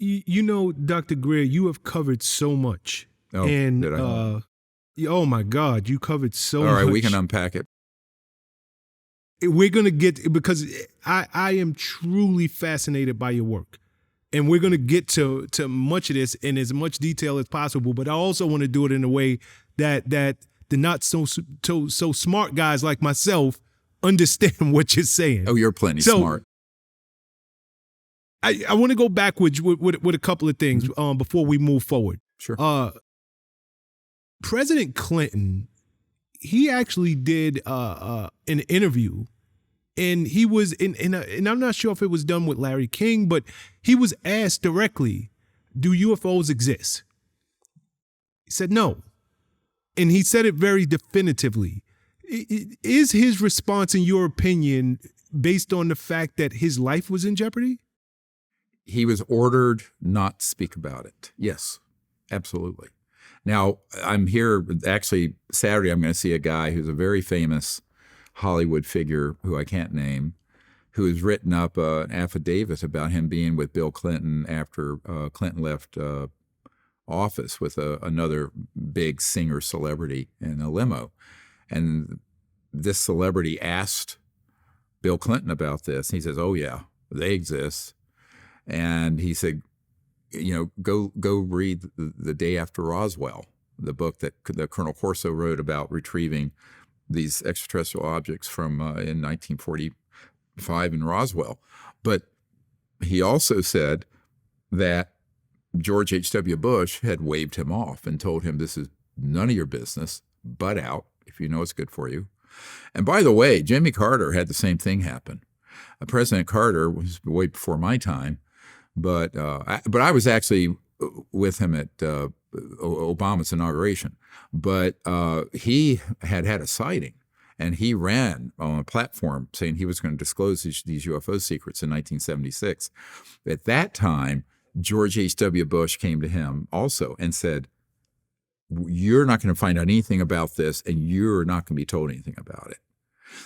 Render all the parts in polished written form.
You know, Dr. Greer, you have covered so much. Oh, and did I? oh my God, you covered so much. All right, we can unpack it. We're going to get, because I am truly fascinated by your work. And we're going to get to much of this in as much detail as possible. But I also want to do it in a way that the not so smart guys like myself understand what you're saying. Oh, you're plenty smart. I want to go backwards with a couple of things before we move forward. Sure. President Clinton, he actually did an interview, and he was and I'm not sure if it was done with Larry King, but he was asked directly, do UFOs exist? He said no. And he said it very definitively. Is his response, in your opinion, based on the fact that his life was in jeopardy? He was ordered not to speak about it. Yes, absolutely. Now, I'm here, actually, Saturday, I'm going to see a guy who's a very famous Hollywood figure who I can't name, who has written up an affidavit about him being with Bill Clinton after Clinton left office with another big singer celebrity in a limo. And this celebrity asked Bill Clinton about this. He says, oh, yeah, they exist. And he said, go read the Day After Roswell, the book that Colonel Corso wrote about retrieving these extraterrestrial objects from in 1945 in Roswell. But he also said that George H.W. Bush had waved him off and told him, this is none of your business, butt out if you know it's good for you. And by the way, Jimmy Carter had the same thing happen. President Carter was way before my time, but I was actually with him at Obama's inauguration. But he had a sighting, and he ran on a platform saying he was going to disclose these UFO secrets in 1976. At that time, George H.W. Bush came to him also and said, you're not going to find out anything about this, and you're not going to be told anything about it.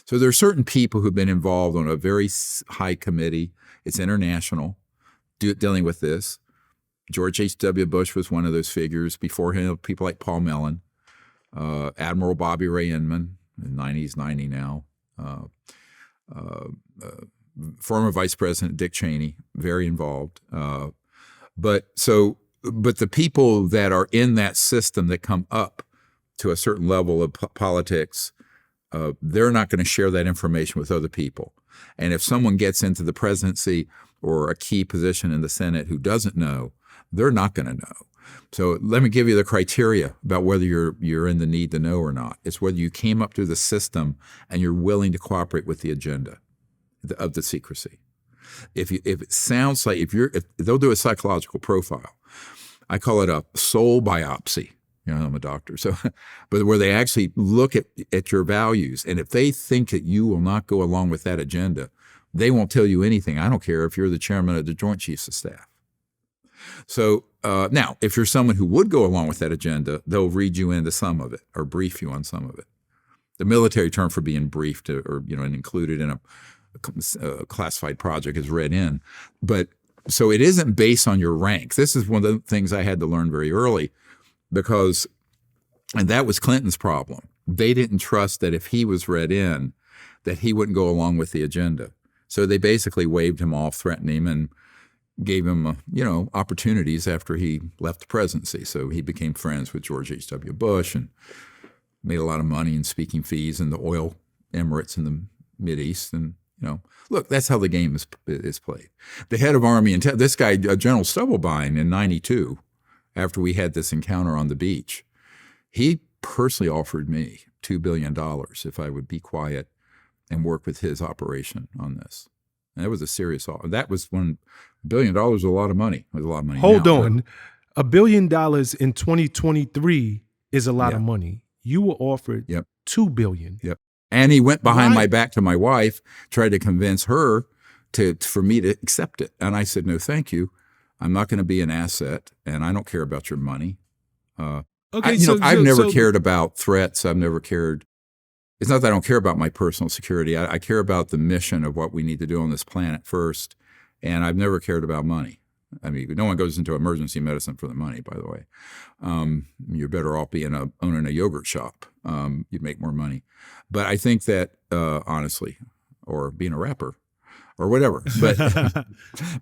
So there are certain people who've been involved on a very high committee. It's international, dealing with this. George H.W. Bush was one of those figures. Before him, people like Paul Mellon, Admiral Bobby Ray Inman, in the 90s, 90 now, former Vice President Dick Cheney, very involved. But the people that are in that system that come up to a certain level of politics, they're not going to share that information with other people. And if someone gets into the presidency or a key position in the Senate who doesn't know, they're not going to know. So let me give you the criteria about whether you're in the need to know or not. It's whether you came up through the system and you're willing to cooperate with the agenda of the secrecy. If it sounds like if they'll do a psychological profile, I call it a soul biopsy. I'm a doctor, but where they actually look at your values, and if they think that you will not go along with that agenda, they won't tell you anything. I don't care if you're the chairman of the Joint Chiefs of Staff. So now, if you're someone who would go along with that agenda, they'll read you into some of it or brief you on some of it. The military term for being briefed or and included in a classified project is read in. But so it isn't based on your rank. This is one of the things I had to learn very early and that was Clinton's problem. They didn't trust that if he was read in, that he wouldn't go along with the agenda. So they basically waved him off, threatened him, and gave him, opportunities after he left the presidency. So he became friends with George H.W. Bush and made a lot of money in speaking fees in the oil emirates in the Mideast. And, look, that's how the game is played. The head of Army Intel, this guy, General Stubblebine in 92, after we had this encounter on the beach, he personally offered me $2 billion if I would be quiet and work with his operation on this. And that was a serious offer. That was $1 billion was a lot of money. It was a lot of money. Hold on. $1 billion in 2023 is a lot of money. You were offered $2 billion. Yep. And he went behind my back to my wife, tried to convince her for me to accept it. And I said, no, thank you. I'm not going to be an asset, and I don't care about your money. I've never cared about threats. I've never cared. It's not that I don't care about my personal security. I care about the mission of what we need to do on this planet first, and I've never cared about money. I mean, no one goes into emergency medicine for the money, by the way. You're better off owning a yogurt shop. You'd make more money. But I think that, honestly, or being a rapper or whatever.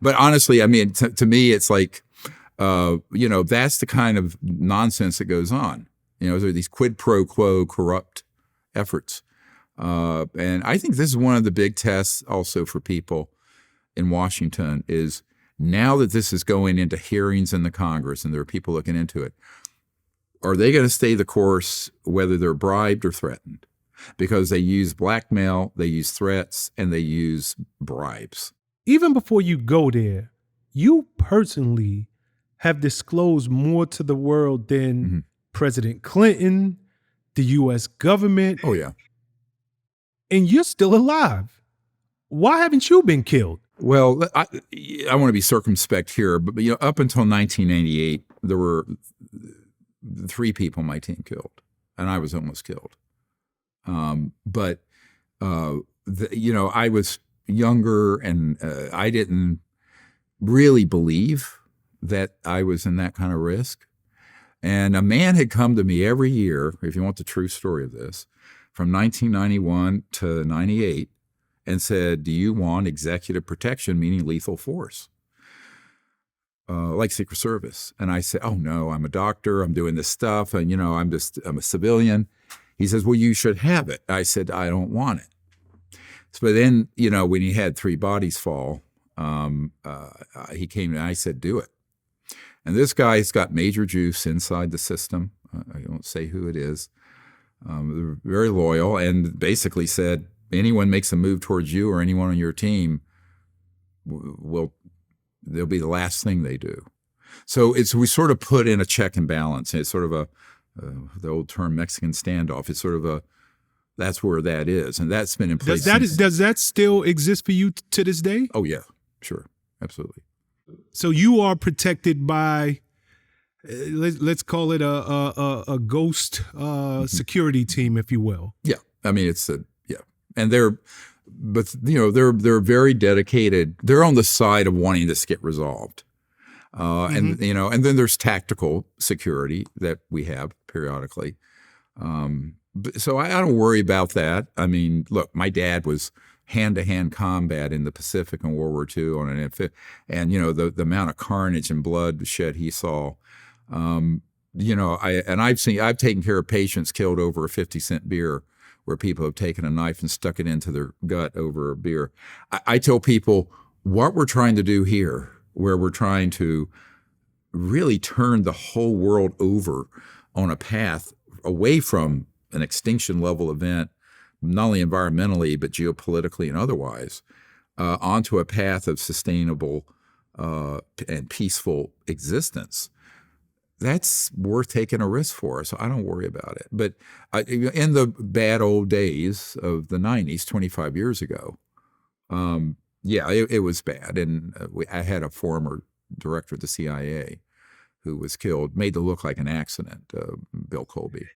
But honestly, I mean, to me, it's like, that's the kind of nonsense that goes on. There are these quid pro quo corrupt efforts. And I think this is one of the big tests also for people in Washington is now that this is going into hearings in the Congress and there are people looking into it, are they going to stay the course whether they're bribed or threatened? Because they use blackmail, they use threats, and they use bribes. Even before you go there, you personally have disclosed more to the world than President Clinton, the U.S. government. Oh, yeah. And you're still alive. Why haven't you been killed? Well, I want to be circumspect here, but up until 1988, there were 3 people my team killed, and I was almost killed. But I was younger, and I didn't really believe that I was in that kind of risk. And a man had come to me every year, if you want the true story of this, from 1991 to 98, and said, do you want executive protection, meaning lethal force, like Secret Service? And I said, oh, no, I'm a doctor. I'm doing this stuff. And, I'm a civilian. He says, well, you should have it. I said, I don't want it. So then, when he had 3 bodies fall, he came and I said, do it. And this guy's got major juice inside the system. I won't say who it is. They're very loyal and basically said, anyone makes a move towards you or anyone on your team, they'll be the last thing they do. So we sort of put in a check and balance. It's sort of the old term Mexican standoff. It's sort of that's where that is. And that's been in place. Does that still exist for you to this day? Oh, yeah, sure. Absolutely. So you are protected by, let's call it a ghost security team, if you will. Yeah. I mean, and they're very dedicated. They're on the side of wanting this to get resolved. And then there's tactical security that we have periodically. So I don't worry about that. I mean, look, my dad was hand-to-hand combat in the Pacific in World War II on an amphibian, and the amount of carnage and blood shed he saw. I've taken care of patients killed over a 50-cent beer, where people have taken a knife and stuck it into their gut over a beer. I tell people what we're trying to do here, where we're trying to really turn the whole world over on a path away from an extinction level event, not only environmentally, but geopolitically and otherwise, onto a path of sustainable and peaceful existence. That's worth taking a risk for, so I don't worry about it. But in the bad old days of the 90s, 25 years ago, it was bad. And I had a former director of the CIA who was killed, made to look like an accident, Bill Colby.